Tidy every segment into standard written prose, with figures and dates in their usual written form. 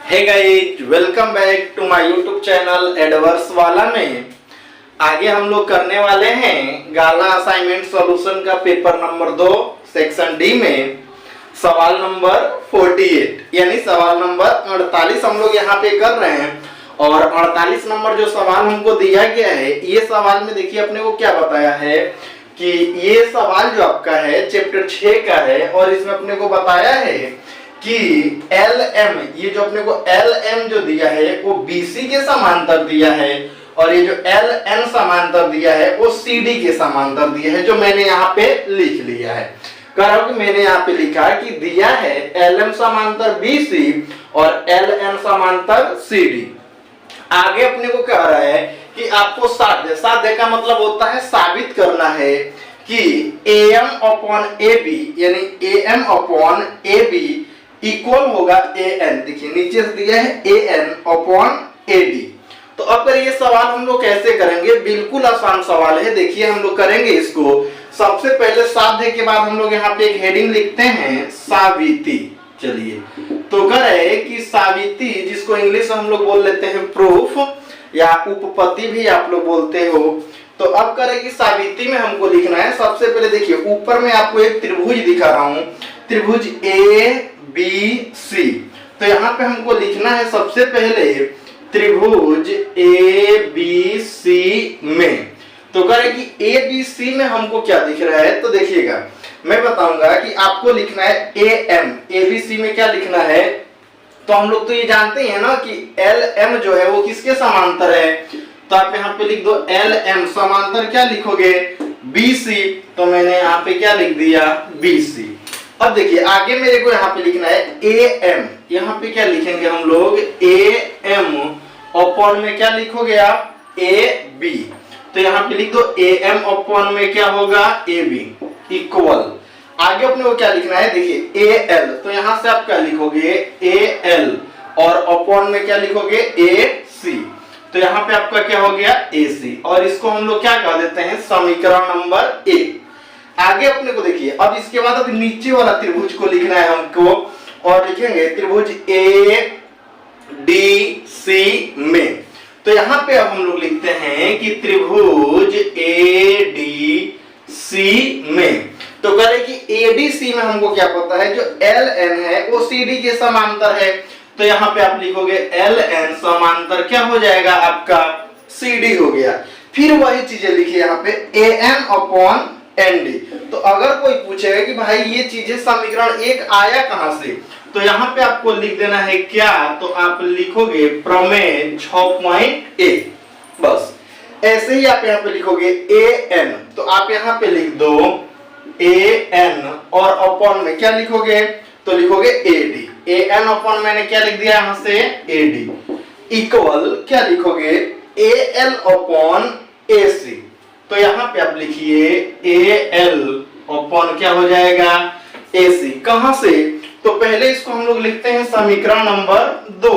Hey guys, welcome back to my YouTube channel एडवर्स वाला में। आगे हम लोग करने वाले हैं गाला असाइनमेंट सॉल्यूशन का पेपर नंबर 2 सेक्शन डी में सवाल नंबर 48 यानी सवाल नंबर 48 हम लोग यहाँ पे कर रहे हैं। और 48 नंबर जो सवाल हमको दिया गया है, ये सवाल में देखिए अपने को क्या बताया है कि ये सवाल जो आपका है चैप्टर 6 का है और इसमें अपने को बताया है कि LM, ये जो अपने को LM जो दिया है वो BC के समांतर दिया है और ये जो LN समांतर दिया है वो CD के समांतर दिया है, जो मैंने यहाँ पे लिख लिया है। कह रहा हूं कि मैंने यहाँ पे लिखा है कि दिया है LM समांतर BC और LN समांतर CD। आगे अपने को कह रहा है कि आपको साध्य का मतलब होता है साबित करना है कि AM अपॉन AB यानी AM अपॉन AB इक्वल होगा AN। देखिए नीचे से दिया है AN अपॉन AD। तो अब कर ये सवाल हम लोग कैसे करेंगे, बिल्कुल आसान सवाल है। देखिए हम लोग करेंगे इसको। सबसे पहले साध्य के बाद हम लोग यहाँ पे एक हेडिंग लिखते हैं साबिती। चलिए तो करे कि साबिती, जिसको इंग्लिश में हम लोग बोल लेते हैं प्रूफ या उपपत्ति भी आप लोग बोलते हो। तो अब करें कि साबिती में हमको लिखना है। सबसे पहले देखिए ऊपर में आपको एक त्रिभुज दिखा रहा हूं, त्रिभुज ABC। तो यहाँ पे हमको लिखना है सबसे पहले त्रिभुज ABC में। तो करें कि ABC में हमको क्या दिख रहा है, तो देखिएगा मैं बताऊंगा कि आपको लिखना है AM। ABC में क्या लिखना है, तो हम लोग तो ये जानते हैं ना कि LM जो है वो किसके समांतर है। तो आप यहाँ पे लिख दो LM समांतर क्या लिखोगे BC। तो मैंने यहाँ पे क्या लिख दिया BC। अब देखिए आगे मेरे को यहाँ पे लिखना है AM। यहाँ पे क्या लिखेंगे हम लोग AM अपॉन में क्या लिखोगे आप AB। तो यहाँ पे लिख दो AM अपॉन में क्या होगा AB इक्वल। आगे अपने को क्या लिखना है, देखिए AL। तो यहाँ से आप क्या लिखोगे AL और अपॉन में क्या लिखोगे AC। तो यहाँ पे आपका क्या हो गया AC और इसको हम लोग क्या कह देते हैं समीकरण नंबर 1। आगे अपने को देखिए अब इसके बाद अब नीचे वाला त्रिभुज को लिखना है हमको और लिखेंगे त्रिभुज ADC में। तो यहाँ पे अब हम लोग लिखते हैं कि त्रिभुज ADC में। तो करें कि ADC में हमको क्या पता है, जो LN है वो CD के समांतर है। तो यहाँ पे आप लिखोगे LN समांतर क्या हो जाएगा आपका CD हो गया। फिर वही चीजें लिखिए यहाँ पे AN अपॉन ND। तो अगर कोई पूछेगा कि भाई ये चीजें समीकरण 1 आया कहां से, तो यहाँ पे आपको लिख देना है क्या, तो आप लिखोगे प्रमेय 6.1। बस ऐसे ही आप यहाँ पे लिखोगे AN। तो आप यहाँ पे लिख दो AN और अपॉन में क्या लिखोगे, तो लिखोगे AD। AN अपॉन मैंने क्या लिख दिया यहाँ से AD इक्वल क्या लिखोगे AL अपॉन AC। तो यहाँ पे आप लिखिए AL अपॉन क्या हो जाएगा AC। कहां से, तो पहले इसको हम लोग लिखते हैं समीकरण नंबर 2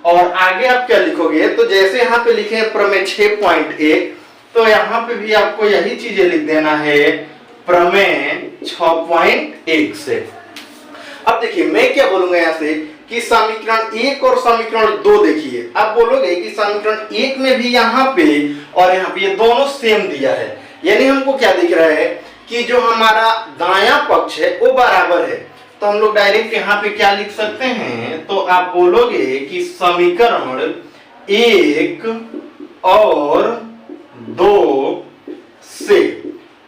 और आगे आप क्या लिखोगे, तो जैसे यहाँ पे लिखे हैं प्रमेय 6.1, तो यहाँ पे भी आपको यही चीजें लिख देना है प्रमेय 6.1 से। अब देखिए मैं क्या बोलूंगा यहाँ से कि समीकरण 1 और समीकरण 2 देखिए। आप बोलोगे कि समीकरण 1 में भी यहाँ पे और यहाँ पे ये दोनों सेम दिया है, यानी हमको क्या दिख रहा है कि जो हमारा दायां पक्ष है वो बराबर है। तो हम लोग डायरेक्ट यहाँ पे क्या लिख सकते हैं, तो आप बोलोगे कि समीकरण 1 और 2 से,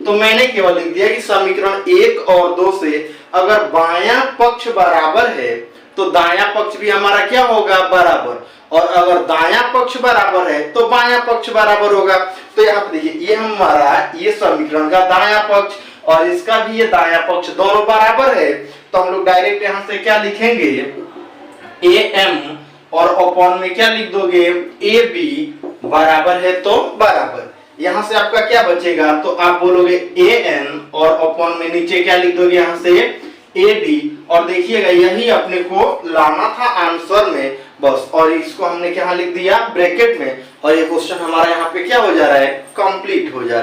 तो मैंने केवल लिख दिया कि समीकरण 1 और 2 से अगर बायां पक्ष बराबर है तो दायां पक्ष भी हमारा क्या होगा बराबर, और अगर दायां पक्ष बराबर है तो बायां पक्ष बराबर होगा। तो यहाँ पे देखिए ये हमारा ये समीकरण का दायां पक्ष और इसका भी ये दायां पक्ष दोनों बराबर है। तो हम लोग डायरेक्ट यहाँ से क्या लिखेंगे AM और अपॉन में क्या लिख दोगे AB बराबर है तो बराबर। यहाँ से आपका क्या बचेगा, तो आप बोलोगे AN और अपॉन में नीचे क्या लिख दोगे यहाँ से AD। और देखिएगा यही अपने को लाना था आंसर में बस, और इसको हमने क्या लिख दिया ब्रैकेट में, और ये क्वेश्चन हमारा यहाँ पे क्या हो जा रहा है कंप्लीट हो जा रहा है।